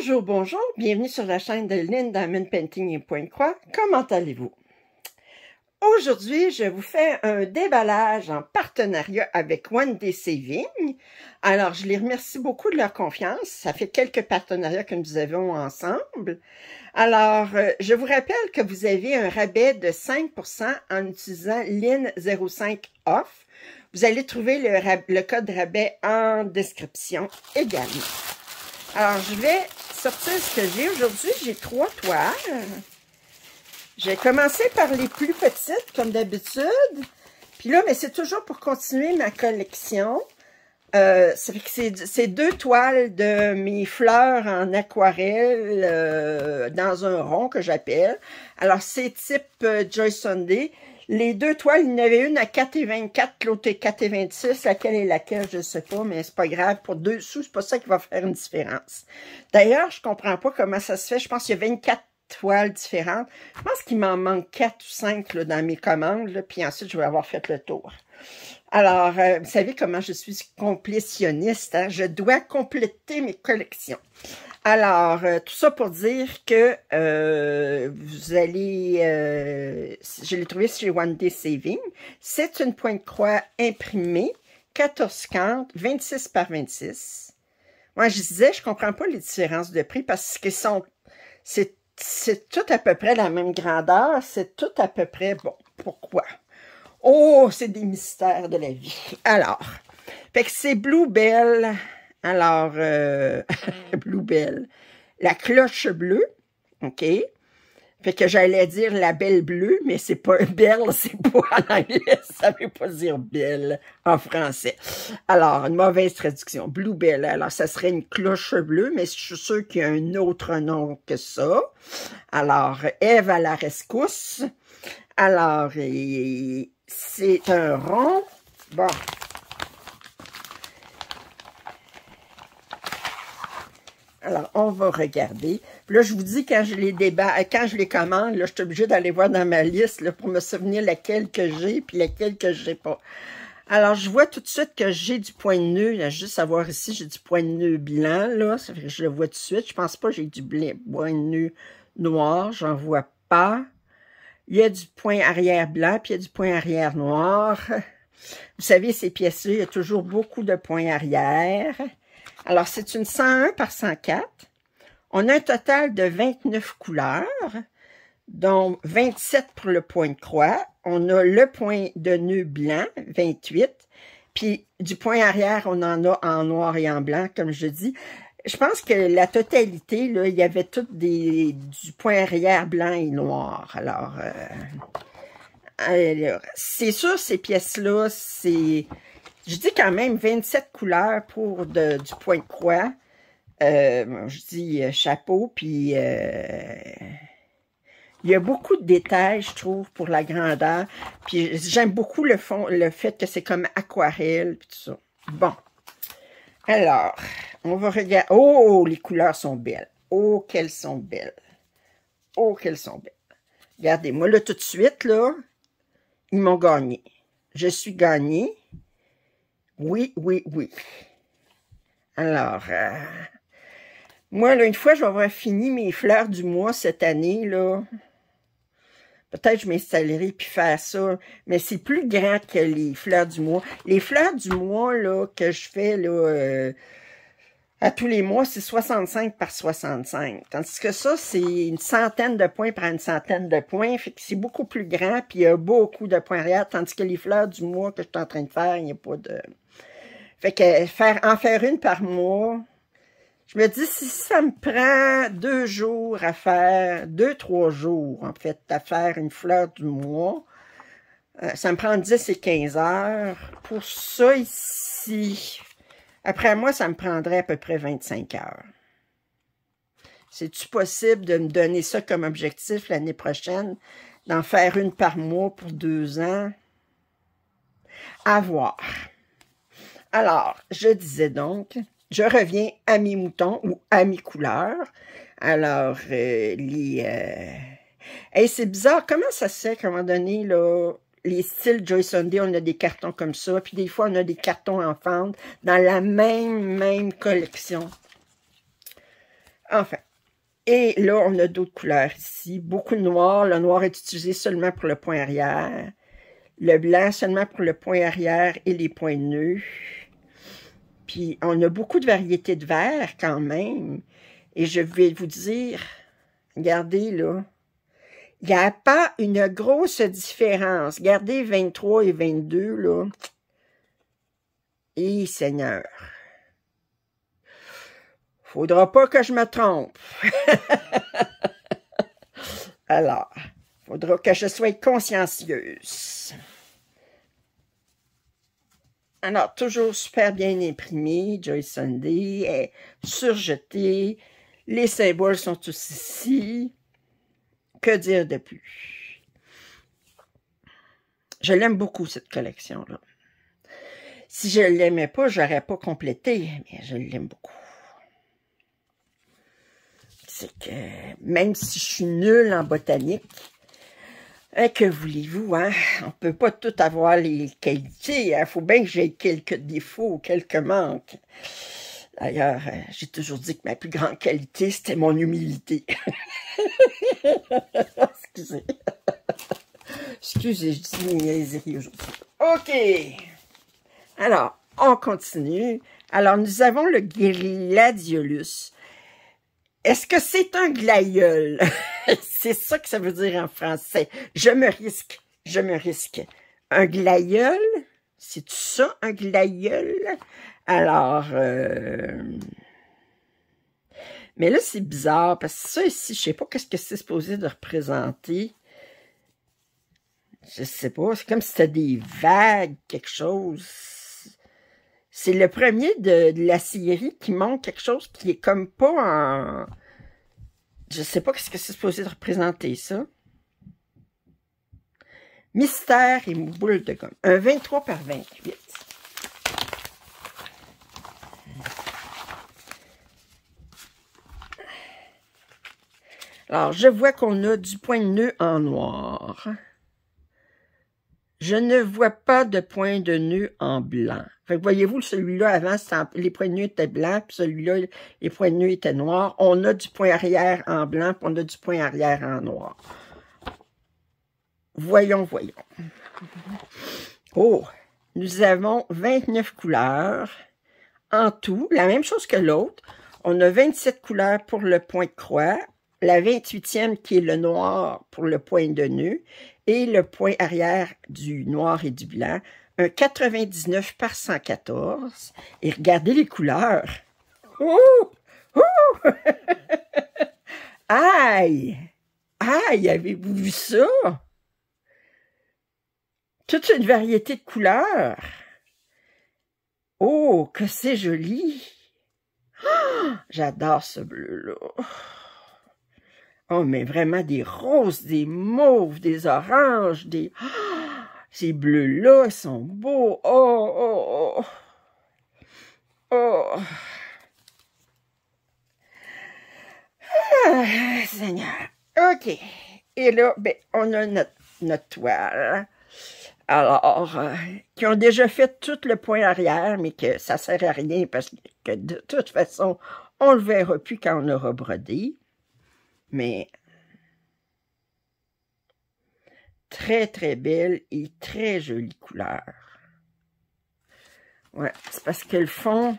Bonjour, bonjour, bienvenue sur la chaîne de Lynn Diamond Painting et Pointe-Croix. Comment allez-vous? Aujourd'hui, je vous fais un déballage en partenariat avec One Day Saving. Alors, je les remercie beaucoup de leur confiance. Ça fait quelques partenariats que nous avons ensemble. Alors, je vous rappelle que vous avez un rabais de 5% en utilisant Lynn05 Off. Vous allez trouver le code rabais en description également. Alors, je vais sortir ce que j'ai aujourd'hui. J'ai 3 toiles. Je vais commencer par les plus petites, comme d'habitude. Puis là, mais c'est toujours pour continuer ma collection. Ça fait que c'est 2 toiles de mes fleurs en aquarelle dans un rond que j'appelle. Alors, c'est type Joy Sunday. Les 2 toiles, il y en avait une à 4,24, l'autre est 4,26. Laquelle est laquelle, je ne sais pas, mais c'est pas grave. Pour 2 sous, c'est pas ça qui va faire une différence. D'ailleurs, je comprends pas comment ça se fait. Je pense qu'il y a 24 toiles différentes. Je pense qu'il m'en manque 4 ou 5 là, dans mes commandes. Là, puis ensuite, je vais avoir fait le tour. Alors, vous savez comment je suis complétionniste. Hein? Je dois compléter mes collections. Alors, tout ça pour dire que vous allez... je l'ai trouvé chez One Day Saving. C'est une pointe-croix imprimée, 14,50, 26 par 26. Moi, je disais, je comprends pas les différences de prix parce que c'est tout à peu près la même grandeur. C'est tout à peu près... Bon, pourquoi? Oh, c'est des mystères de la vie. Alors, fait que c'est Bluebell... Alors, Bluebell, la cloche bleue, OK? Fait que j'allais dire la belle bleue, mais c'est pas belle, c'est pas en anglais, ça veut pas dire belle en français. Alors, une mauvaise traduction, Bluebell, alors ça serait une cloche bleue, mais je suis sûre qu'il y a un autre nom que ça. Alors, Ève à la rescousse. Alors, c'est un rond, bon... Alors, on va regarder. Puis là, je vous dis, quand je les commande, là, je suis obligée d'aller voir dans ma liste là, pour me souvenir laquelle que j'ai puis laquelle que j'ai pas. Alors, je vois tout de suite que j'ai du point de nœud. Il y a juste à voir ici, j'ai du point de nœud blanc, là. Ça fait que je le vois tout de suite. Je pense pas que j'ai du point de nœud noir. J'en vois pas. Il y a du point arrière blanc, puis il y a du point arrière noir. Vous savez, ces pièces-là, il y a toujours beaucoup de points arrière. Alors, c'est une 101 par 104. On a un total de 29 couleurs, dont 27 pour le point de croix. On a le point de nœud blanc, 28. Puis, du point arrière, on en a en noir et en blanc, comme je dis. Je pense que la totalité, là, il y avait tout du point arrière blanc et noir. Alors c'est sûr, ces pièces-là, c'est... Je dis quand même 27 couleurs pour du point de croix. Je dis chapeau, puis il y a beaucoup de détails, je trouve, pour la grandeur. Puis j'aime beaucoup le fait que c'est comme aquarelle, puis tout ça. Bon. Alors, on va regarder. Oh, les couleurs sont belles. Oh, qu'elles sont belles. Oh, qu'elles sont belles. Regardez, moi, là, tout de suite, là, ils m'ont gagné. Je suis gagnée. Oui, oui, oui. Alors, moi, là, une fois, je vais avoir fini mes fleurs du mois cette année, là. Peut-être que je m'installerai puis faire ça. Mais c'est plus grand que les fleurs du mois. Les fleurs du mois, là, que je fais, là, à tous les mois, c'est 65 par 65. Tandis que ça, c'est une centaine de points par une centaine de points. Fait que c'est beaucoup plus grand, puis il y a beaucoup de points arrière. Tandis que les fleurs du mois que je suis en train de faire, il n'y a pas de... Fait que en faire une par mois, je me dis, si ça me prend 2 jours à faire, 2-3 jours, en fait, à faire une fleur du mois, ça me prend 10 et 15 heures. Pour ça, ici, après moi, ça me prendrait à peu près 25 heures. C'est-tu possible de me donner ça comme objectif l'année prochaine, d'en faire une par mois pour 2 ans? À voir. Alors, je disais donc, je reviens à mes moutons ou à mes couleurs. Alors, hey, c'est bizarre, comment ça se fait qu'à un moment donné, là, les styles Joy Sunday, on a des cartons comme ça, puis des fois, on a des cartons en fente dans la même collection. Enfin. Et là, on a d'autres couleurs ici. Beaucoup de noir. Le noir est utilisé seulement pour le point arrière. Le blanc seulement pour le point arrière et les points de nœud. Puis, on a beaucoup de variétés de vert quand même. Et je vais vous dire, regardez là, il n'y a pas une grosse différence. Regardez 23 et 22 là. Et Seigneur. Faudra pas que je me trompe. Alors, faudra que je sois consciencieuse. Alors, toujours super bien imprimé. Joy Sunday est surjeté. Les symboles sont tous ici. Que dire de plus? Je l'aime beaucoup, cette collection-là. Si je ne l'aimais pas, je n'aurais pas complété, mais je l'aime beaucoup. C'est que, même si je suis nulle en botanique, que voulez-vous, hein? On ne peut pas tout avoir les qualités. Il faut bien que j'ai quelques défauts, quelques manques. D'ailleurs, j'ai toujours dit que ma plus grande qualité, c'était mon humilité. Excusez. Excusez, je dis niaiserie aujourd'hui. OK. Alors, on continue. Alors, nous avons le gladiolus. Est-ce que c'est un glaïeul? C'est ça que ça veut dire en français. Je me risque. Je me risque. Un glaïeul? C'est ça, un glaïeul? Alors, mais là, c'est bizarre, parce que ça ici, je sais pas qu'est-ce que c'est supposé de représenter. Je sais pas, c'est comme si c'était des vagues, quelque chose. C'est le premier de la série qui montre quelque chose qui est comme pas en... Je sais pas qu'est-ce que c'est supposé de représenter, ça. Mystère et boule de gomme. Un 23 par 28. Alors, je vois qu'on a du point de nœud en noir. Je ne vois pas de point de nœud en blanc. Fait que voyez-vous, celui-là, avant, les points de nœud étaient blancs, puis celui-là, les points de nœud étaient noirs. On a du point arrière en blanc, puis on a du point arrière en noir. Voyons, voyons. Oh, nous avons 29 couleurs en tout, la même chose que l'autre. On a 27 couleurs pour le point de croix, la 28e qui est le noir pour le point de nœud, et le point arrière du noir et du blanc, un 99 par 114. Et regardez les couleurs. Ouh! Ouh! Aïe! Aïe! Avez-vous vu ça? Toute une variété de couleurs. Oh, que c'est joli! Oh, j'adore ce bleu-là. Oh, mais vraiment des roses, des mauves, des oranges, des... Oh, ces bleus-là sont beaux. Oh, oh, oh. Oh. Ah, Seigneur. OK. Et là, ben, on a notre toile. Alors, qui ont déjà fait tout le point arrière, mais que ça ne sert à rien parce que de toute façon, on ne le verra plus quand on aura brodé. Mais très, très belle et très jolie couleur. Ouais, c'est parce que le fond,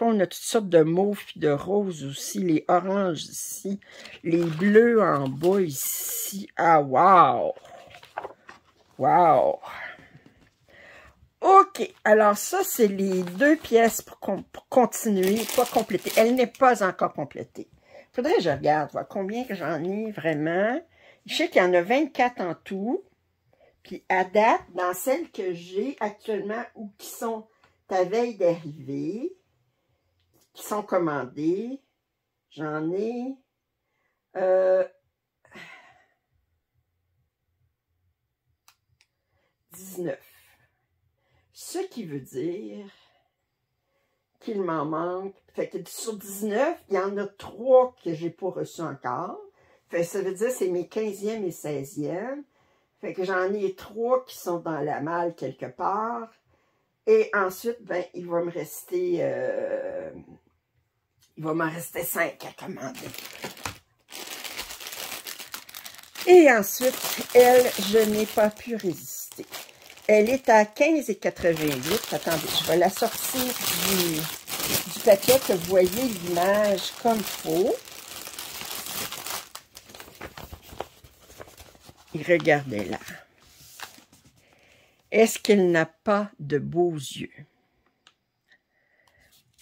on a toutes sortes de mauves et de roses aussi, les oranges ici, les bleus en bas ici. Ah, wow! Wow! OK, alors ça, c'est les deux pièces pour continuer, pas compléter. Elle n'est pas encore complétée. Faudrait que je regarde, voir combien que j'en ai vraiment. Je sais qu'il y en a 24 en tout. Puis à date, dans celles que j'ai actuellement ou qui sont à veille d'arrivée, qui sont commandées, j'en ai 19. Ce qui veut dire qu'il m'en manque. Fait que sur 19, il y en a 3 que j'ai pas reçus encore. Fait que ça veut dire que c'est mes 15e et 16e. Fait que j'en ai 3 qui sont dans la malle quelque part. Et ensuite, ben, il va me rester Il va m'en rester 5 à commander. Et ensuite, elle, je n'ai pas pu résister. Elle est à 15,88. Attendez, je vais la sortir du papier que vous voyez l'image comme il faut. Et regardez-la. Est-ce qu'elle n'a pas de beaux yeux?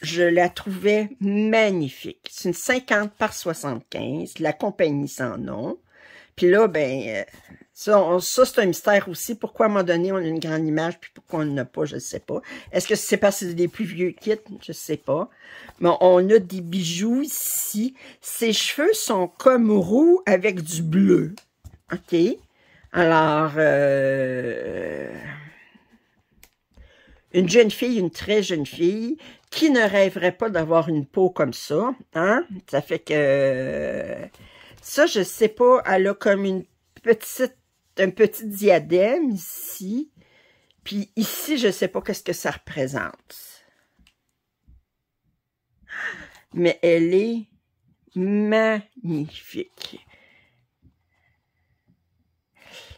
Je la trouvais magnifique. C'est une 50 par 75. La compagnie sans nom. Puis là, ben, ça c'est un mystère aussi. Pourquoi à un moment donné, on a une grande image, puis pourquoi on n'en a pas, je ne sais pas. Est-ce que c'est parce que c'est des plus vieux kits? Je ne sais pas. Mais on a des bijoux ici. Ses cheveux sont comme roux avec du bleu. OK? Alors, une jeune fille, une très jeune fille, qui ne rêverait pas d'avoir une peau comme ça, hein? Ça fait que... ça, je sais pas, elle a comme un petit diadème ici. Puis ici, je sais pas qu'est-ce que ça représente. Mais elle est magnifique.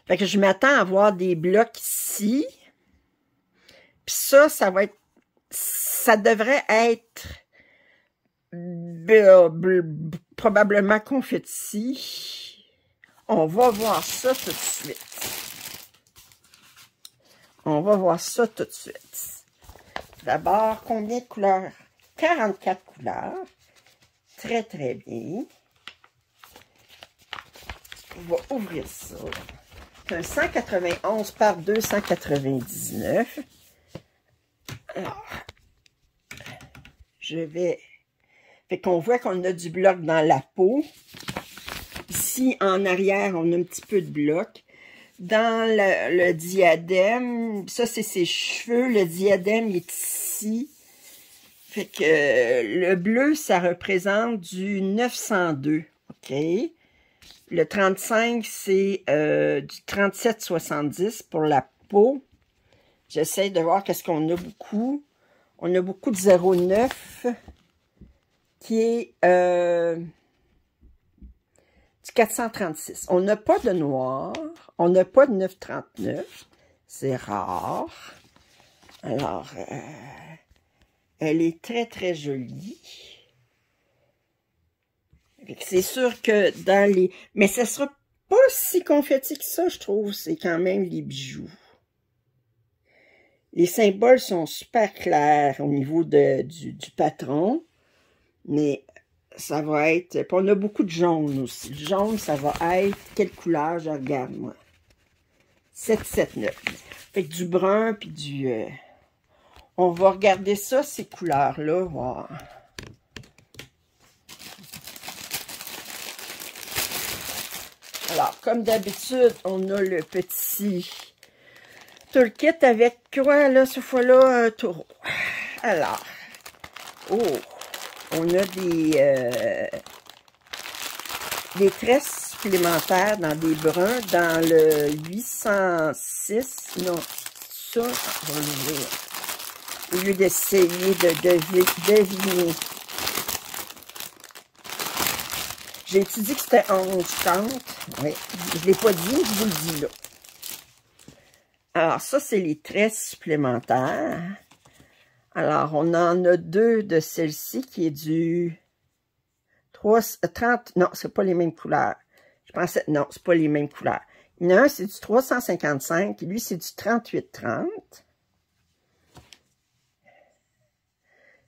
Fait que je m'attends à avoir des blocs ici. Puis ça va être... ça devrait être probablement confetti. On va voir ça tout de suite. On va voir ça tout de suite. D'abord, combien de couleurs? 44 couleurs. Très, très bien. On va ouvrir ça. C'est un 191 par 299. Alors, je vais... fait qu'on voit qu'on a du bloc dans la peau. Ici, en arrière, on a un petit peu de bloc. Dans le diadème, ça, c'est ses cheveux. Le diadème, il est ici. Fait que le bleu, ça représente du 902. OK? Le 35, c'est du 37,70 pour la peau. J'essaie de voir qu'est-ce qu'on a beaucoup. On a beaucoup de 0,9 qui est du 436. On n'a pas de noir. On n'a pas de 9,39. C'est rare. Alors, elle est très, très jolie. C'est sûr que dans les... mais ça sera pas si confetti que ça, je trouve. C'est quand même les bijoux. Les symboles sont super clairs au niveau du patron. Mais ça va être... puis on a beaucoup de jaune aussi. Le jaune, ça va être... quelle couleur? Je regarde, moi. 779. Fait que du brun, puis du... on va regarder ça, ces couleurs-là, voir. Alors, comme d'habitude, on a le petit toolkit avec quoi, là, cette fois-là, un taureau. Alors, oh, on a des tresses supplémentaires dans des bruns, dans le 806. Non, ça, on va l'ouvrir. Au lieu d'essayer de deviner. J'ai-tu dit que c'était 11,30? Oui, je ne l'ai pas dit, je vous le dis là. Alors, ça, c'est les tresses supplémentaires. Alors, on en a deux de celle-ci qui est du 30... non, c'est pas les mêmes couleurs. Je pensais... non, c'est pas les mêmes couleurs. Il y en a un, c'est du 355. Lui, c'est du 38,30.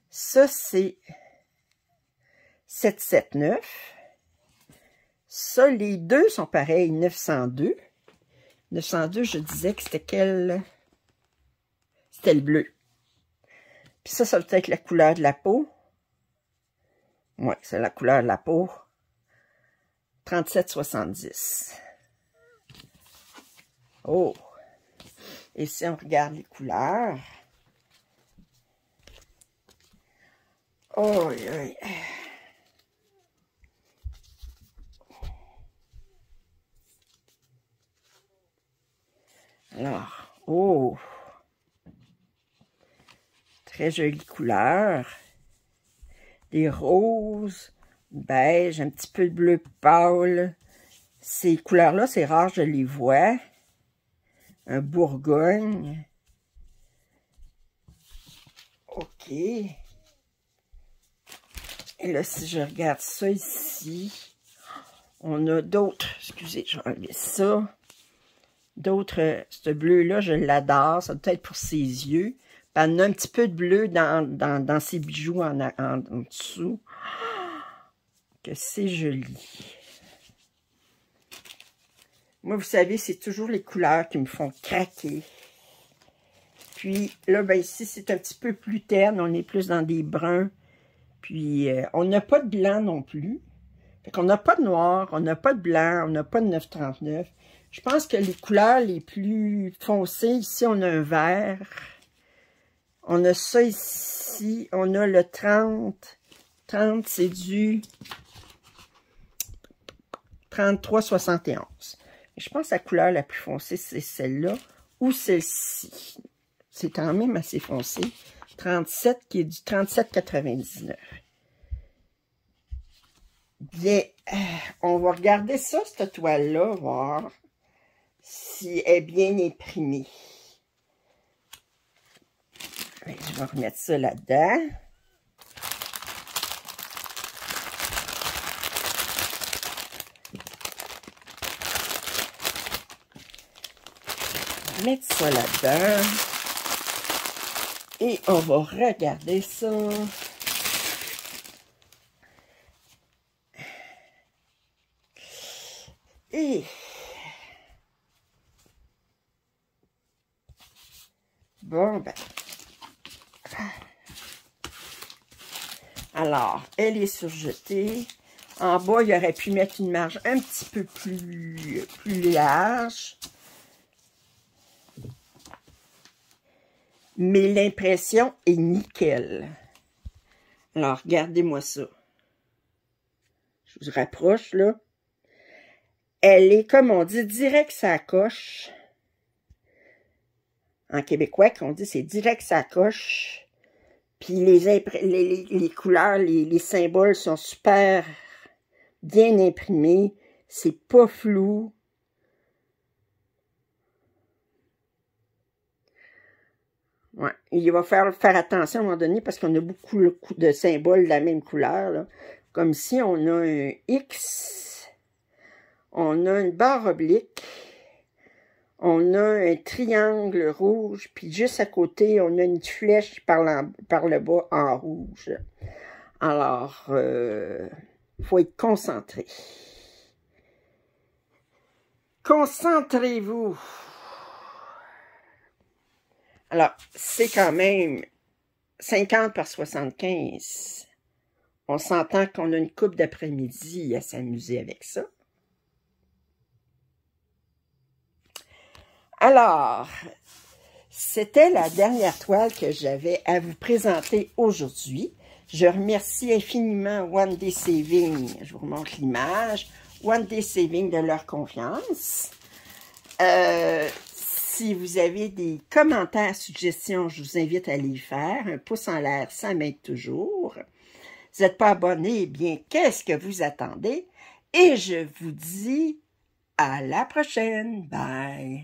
Ça, c'est 779. Ça, les deux sont pareils, 902. 902, je disais que c'était quel... c'était le bleu. Puis ça va être la couleur de la peau. Oui, c'est la couleur de la peau. 37,70. Oh! Et si on regarde les couleurs... oh, oui. Alors, oh! Très jolie couleur. des roses, beige, un petit peu de bleu pâle. Ces couleurs-là, c'est rare, je les vois. Un bourgogne. OK. Et là, si je regarde ça ici, on a d'autres. Excusez, je vais enlever ça. D'autres, ce bleu-là, je l'adore. Ça doit être pour ses yeux. Puis elle a un petit peu de bleu dans ses bijoux en dessous. Que c'est joli. Moi, vous savez, c'est toujours les couleurs qui me font craquer. Puis là, ben ici, c'est un petit peu plus terne. On est plus dans des bruns. Puis, on n'a pas de blanc non plus. Fait qu'on n'a pas de noir, on n'a pas de blanc, on n'a pas de 939. Je pense que les couleurs les plus foncées, ici, on a un vert. On a ça ici. On a le 30. 30, c'est du 33,71. Je pense que la couleur la plus foncée, c'est celle-là ou celle-ci. C'est quand même assez foncé. 37, qui est du 37,99. Bien, on va regarder ça, cette toile-là, voir si elle est bien imprimée. Je vais remettre ça là-dedans. Mettre ça là-dedans. Et on va regarder ça. Et bon, ben. Alors, elle est surjetée. En bas, il aurait pu mettre une marge un petit peu plus large. Mais l'impression est nickel. Alors, regardez-moi ça. Je vous rapproche, là. Elle est, comme on dit, direct sa coche. En québécois, qu'on dit, c'est direct sa coche. Puis les couleurs, les symboles sont super bien imprimés. C'est pas flou. Ouais. Il va faire attention à un moment donné parce qu'on a beaucoup de symboles de la même couleur. Là. Comme ici, on a un X, on a une barre oblique, on a un triangle rouge, puis juste à côté, on a une flèche par le bas en rouge. Alors, faut être concentré. Concentrez-vous. Alors, c'est quand même 50 par 75. On s'entend qu'on a une couple d'après-midi à s'amuser avec ça. Alors, c'était la dernière toile que j'avais à vous présenter aujourd'hui. Je remercie infiniment One Day Saving, je vous remontre l'image, One Day Saving de leur confiance. Si vous avez des commentaires, suggestions, je vous invite à les faire. Un pouce en l'air, ça m'aide toujours. Vous n'êtes pas abonné, eh bien, qu'est-ce que vous attendez? Et je vous dis à la prochaine. Bye!